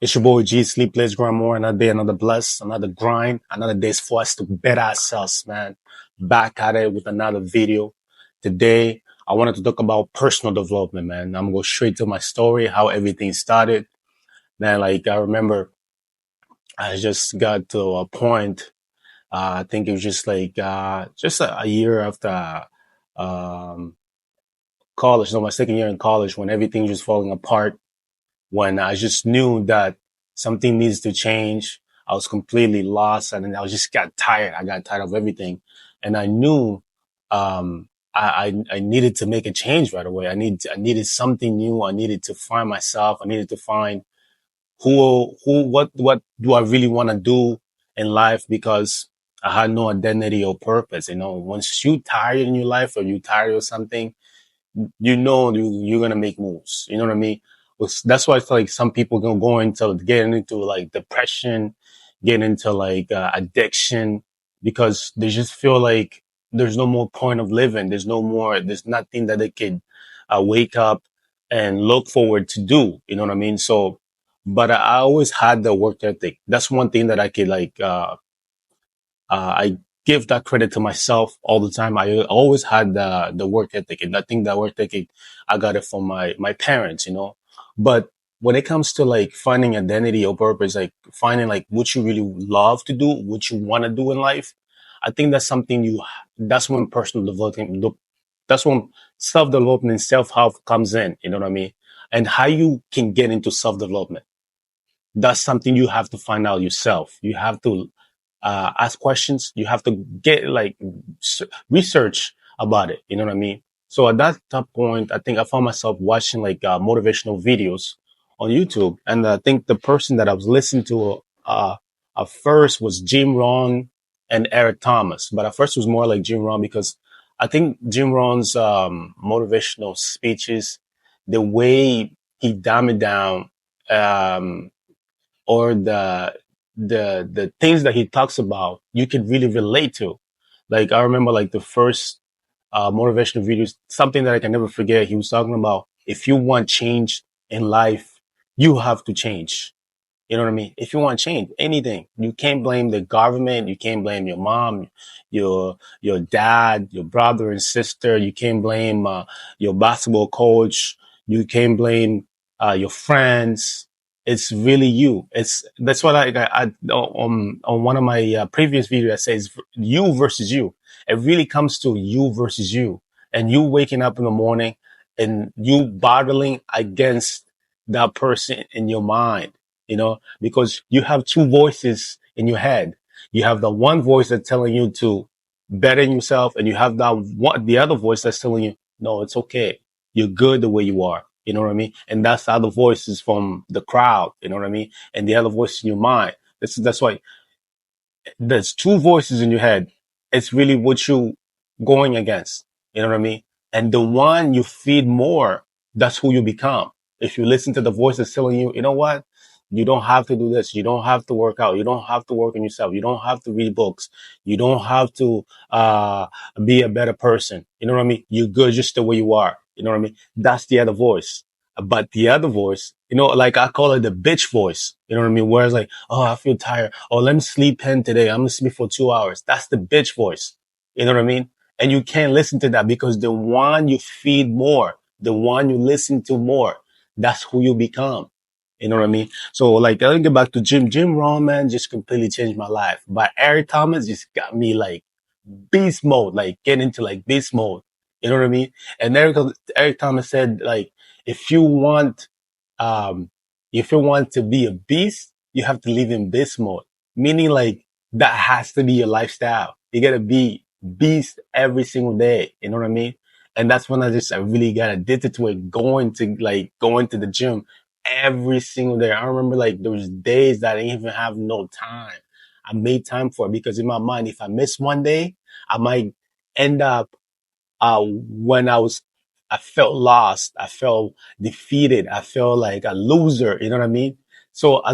It's your boy G, Sleepless, grind more, another day, another bless, another grind, another day for us to better ourselves, man. Back at it with another video. Today, I wanted to talk about personal development, man. I'm gonna go straight to my story, how everything started. Man, like I remember I just got to a point, I think it was just like just a year after um college, no, my second year in college when everything was just falling apart, when I just knew that something needs to change. I was completely lost and I just got tired. I got tired of everything. And I knew, I needed to make a change right away. I needed something new. I needed to find myself. I needed to find what do I really want to do in life, because I had no identity or purpose. You know, once you tired in your life or you tired of something, you're gonna make moves. You know what I mean? That's why I feel like some people gonna go into getting into like depression, getting into like addiction, because they just feel like there's no more point of living. There's nothing that they could wake up and look forward to do. You know what I mean? So, but I always had the work ethic. That's one thing that I could like, I give that credit to myself all the time. I always had the work ethic, and I think that work ethic, I got it from my parents, you know. But when it comes to like finding identity or purpose, like finding like what you really love to do, what you want to do in life, I think that's something that's when personal development, that's when self development and self help comes in. You know what I mean? And how you can get into self development, that's something you have to find out yourself. You have to ask questions. You have to get like research about it. You know what I mean? So at that point, I think I found myself watching like motivational videos on YouTube, and I think the person that I was listening to at first was Jim Rohn and Eric Thomas. But at first it was more like Jim Rohn, because I think Jim Rohn's motivational speeches, the way he dumb it down, um, or the things that he talks about, you can really relate to. Like I remember like the first motivational videos, something that I can never forget. He was talking about, if you want change in life, you have to change. You know what I mean? If you want change, anything, you can't blame the government. You can't blame your mom, your dad, your brother and sister. You can't blame your basketball coach. You can't blame your friends. It's really you. That's what on one of my previous videos, I says you versus you. It really comes to you versus you, and you waking up in the morning and you battling against that person in your mind, you know, because you have two voices in your head. You have the one voice that's telling you to better yourself, and you have the other voice that's telling you, no, it's okay. You're good the way you are. You know what I mean? And that's the other voices from the crowd. You know what I mean? And the other voice in your mind. That's why there's two voices in your head. It's really what you going against. You know what I mean? And the one you feed more, that's who you become. If you listen to the voice that's telling you, you know what? You don't have to do this. You don't have to work out. You don't have to work on yourself. You don't have to read books. You don't have to, be a better person. You know what I mean? You're good just the way you are. You know what I mean? That's the other voice. But the other voice, you know, like I call it the bitch voice. You know what I mean? Where it's like, oh, I feel tired. Oh, let me sleep in today. I'm gonna sleep for 2 hours. That's the bitch voice. You know what I mean? And you can't listen to that, because the one you feed more, the one you listen to more, that's who you become. You know what I mean? So like, I'll get back to Jim Rohn, man, just completely changed my life. But Eric Thomas just got me like beast mode, like get into like beast mode. You know what I mean? And Eric Thomas said like, if you want, um, if you want to be a beast, you have to live in beast mode. Meaning like that has to be your lifestyle. You gotta be beast every single day. You know what I mean? And that's when I really got addicted to it, going to the gym every single day. I remember like there was days that I didn't even have no time. I made time for it, because in my mind, if I miss one day, I might end up, when I felt lost. I felt defeated. I felt like a loser. You know what I mean? So I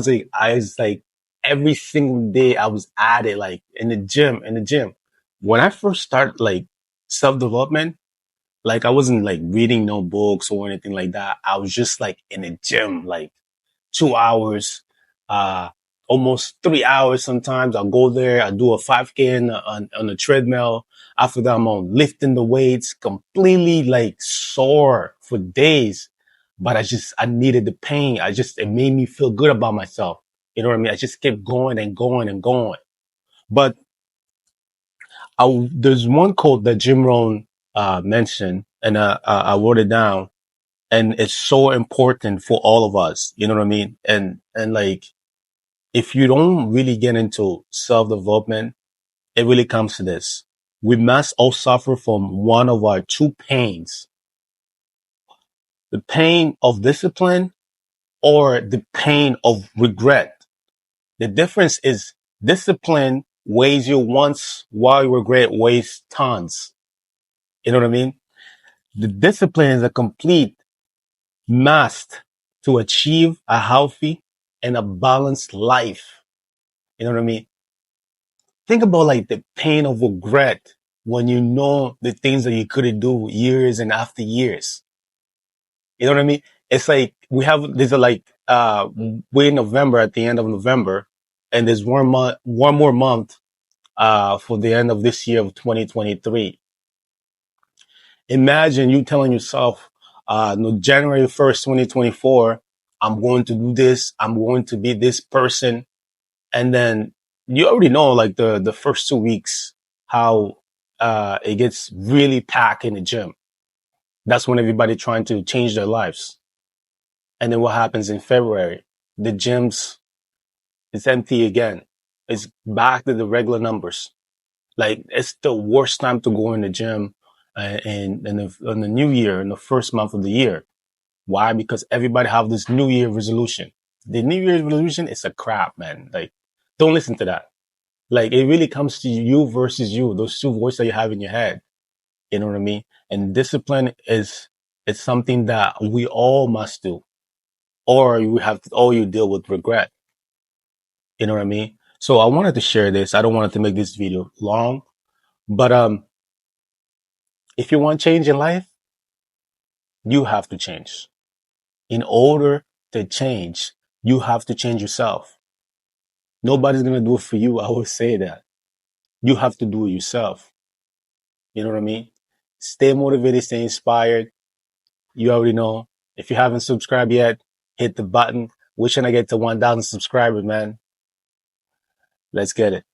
was like, every single day I was at it, like in the gym. When I first started like self development, like I wasn't like reading no books or anything like that. I was just like in the gym, like 2 hours. uh, almost 3 hours sometimes. I'll go there, I do a 5K on the treadmill. After that, I'm on lifting the weights, completely like sore for days. But I needed the pain. It made me feel good about myself. You know what I mean? I just kept going and going and going. But there's one quote that Jim Rohn mentioned, and I wrote it down, and it's so important for all of us. You know what I mean? And like, if you don't really get into self development, it really comes to this: we must all suffer from one of our two pains: the pain of discipline or the pain of regret. The difference is discipline weighs you once, while regret weighs tons. You know what I mean? The discipline is a complete must to achieve a healthy and a balanced life. You know what I mean? Think about like the pain of regret when you know the things that you couldn't do years and after years. You know what I mean? It's like there's we're in November, at the end of November, and there's one more month, for the end of this year of 2023. Imagine you telling yourself, no, January 1st, 2024, I'm going to do this. I'm going to be this person. And then you already know, like the first 2 weeks, how, it gets really packed in the gym. That's when everybody trying to change their lives. And then what happens in February? The gyms, it's empty again. It's back to the regular numbers. Like, it's the worst time to go in the gym, in the new year, in the first month of the year. Why? Because everybody have this New Year resolution. The New Year's resolution is a crap, man. Like, don't listen to that. Like, it really comes to you versus you, those two voices that you have in your head. You know what I mean? And discipline it's something that we all must do, or you deal with regret. You know what I mean? So I wanted to share this. I don't want to make this video long, but if you want change in life, you have to change. In order to change, you have to change yourself. Nobody's gonna do it for you. I always say that. You have to do it yourself. You know what I mean? Stay motivated, stay inspired. You already know. If you haven't subscribed yet, hit the button. We're trying to get to 1,000 subscribers, man. Let's get it.